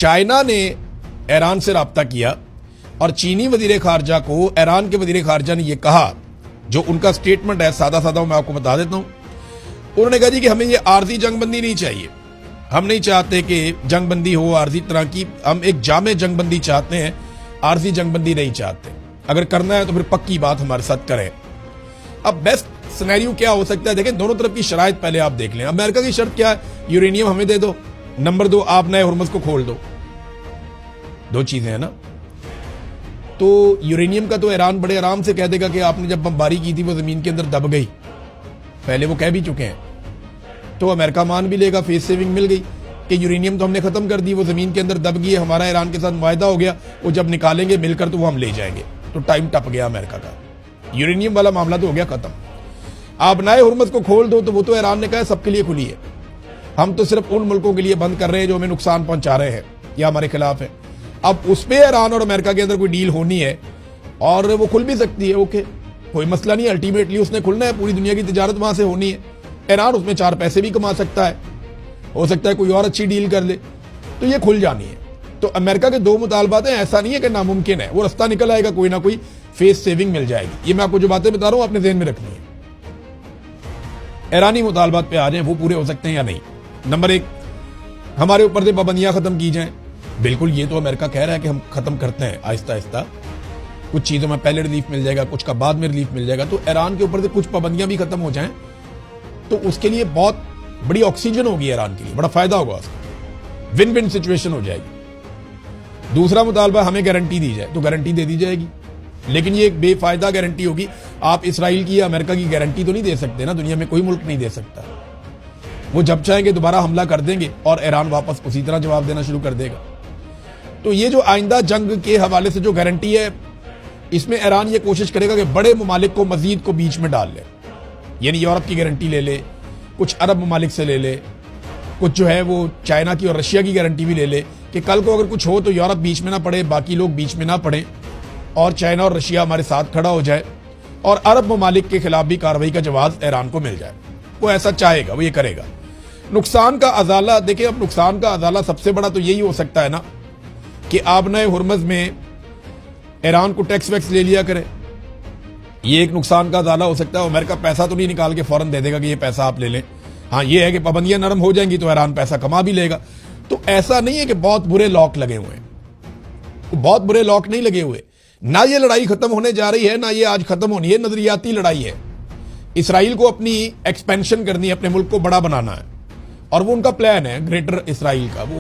China ने Iran से राब्ता किया और चीनी वजीर खारजा को ईरान के वजीर खारजा ने यह कहा, जो उनका स्टेटमेंट है सादा सादा मैं आपको बता देता हूं। उन्होंने कहा जी कि हमें ये आर्जी जंगबंदी नहीं चाहिए, हम नहीं चाहते कि जंगबंदी हो आर्जी तरह की, हम एक जामे जंगबंदी चाहते हैं, आर्जी जंगबंदी नहीं चाहते। अगर करना है तो फिर पक्की बात हमारे साथ करें। अब बेस्ट सिनेरियो क्या हो सकता है, देखें दोनों तरफ की शराइत पहले आप देख लें। अमेरिका की शर्त क्या है, यूरेनियम हमें दे दो, नंबर 2 आप नए हुर्मुज़ को खोल दो। दो चीजें हैं ना। तो यूरेनियम का तो ईरान बड़े आराम से कह देगा कि आपने जब बमबारी की थी वो जमीन के अंदर दब गई, पहले वो कह भी चुके हैं। तो अमेरिका मान भी लेगा, फेस सेविंग मिल गई कि यूरेनियम तो हमने खत्म कर दी, वो जमीन के अंदर दब गई है, हमारा ईरान के साथ मुआहदा हो गया, वो जब निकालेंगे मिलकर तो वो हम ले जाएंगे। तो टाइम टप गया अमेरिका का, यूरेनियम वाला मामला तो हो गया खत्म। आप नए हुर्मुज़ को खोल दो तो वो तो ईरान ने कहा सबके लिए खुली है, हम तो सिर्फ उन मुल्कों के लिए बंद कर रहे हैं जो हमें नुकसान पहुंचा रहे हैं या हमारे खिलाफ है। अब उसमें ईरान और अमेरिका के अंदर कोई डील होनी है और वो खुल भी सकती है, ओके कोई मसला नहीं, अल्टीमेटली उसने खुलना है, पूरी दुनिया की तिजारत वहां से होनी है, ईरान उसमें 4 पैसे भी कमा सकता है, हो सकता है कोई और अच्छी डील कर ले, तो ये खुल जानी है। तो अमेरिका के 2 मुतालबात हैं, ऐसा नहीं है कि नामुमकिन है, वो रास्ता निकल आएगा, कोई ना कोई फेस सेविंग मिल जाएगी। ये मैं आपको जो बातें बता रहा हूं अपने ज़हन में रखनी है। ईरानी मुतालबात पे आ जाए, वो पूरे हो सकते हैं या नहीं। नंबर 1, हमारे ऊपर से पाबंदियां खत्म की जाएं। बिल्कुल, ये तो अमेरिका कह रहा है कि हम खत्म करते हैं आहिस्ता आहिस्ता, कुछ चीजों में पहले रिलीफ मिल जाएगा, कुछ का बाद में रिलीफ मिल जाएगा। तो ईरान के ऊपर से कुछ पाबंदियां भी खत्म हो जाएं तो उसके लिए बहुत बड़ी ऑक्सीजन होगी ईरान के लिए, बड़ा फायदा होगा उसका, विन विन सिचुएशन हो जाएगी। दूसरा मुतालबा, हमें गारंटी दी जाए, तो गारंटी दे दी जाएगी, लेकिन ये एक बेफायदा गारंटी होगी। आप इसराइल की या अमेरिका की गारंटी तो नहीं दे सकते ना, दुनिया में कोई मुल्क नहीं दे सकता। वो जब चाहेंगे दोबारा हमला कर देंगे और ईरान वापस उसी तरह जवाब देना शुरू कर देगा। तो ये जो आइंदा जंग के हवाले से जो गारंटी है, इसमें ईरान ये कोशिश करेगा कि बड़े ममालिक को मजीद को बीच में डाल ले, यानी यूरोप की गारंटी ले ले, कुछ अरब ममालिक से ले ले, कुछ जो है वो चाइना की और रशिया की गारंटी भी ले ले कि कल को अगर कुछ हो तो यूरोप बीच में ना पड़े, बाकी लोग बीच में ना पड़े और चाइना और रशिया हमारे साथ खड़ा हो जाए और अरब ममालिक के खिलाफ भी कार्रवाई का जवाब ईरान को मिल जाए। वो ऐसा चाहेगा, वो ये करेगा। नुकसान का अजाला देखिए, अब नुकसान का अजाला सबसे बड़ा तो यही हो सकता है ना कि आप नए हुर्मुज़ में ईरान को टैक्स वैक्स ले लिया करे, ये एक नुकसान का अजाला हो सकता है। अमेरिका पैसा तो नहीं निकाल के फौरन दे देगा कि ये पैसा आप ले लें। हाँ, ये है कि पाबंदियां नरम हो जाएंगी तो ईरान पैसा कमा भी लेगा। तो ऐसा नहीं है कि बहुत बुरे लॉक लगे हुए हैं, बहुत बुरे लॉक नहीं लगे हुए। ना ये लड़ाई खत्म होने जा रही है, ना ये आज खत्म होनी है, नजरियाती लड़ाई है। इसराइल को अपनी एक्सपेंशन करनी है, अपने मुल्क को बड़ा बनाना है और वो उनका प्लान है ग्रेटर इसराइल का। वो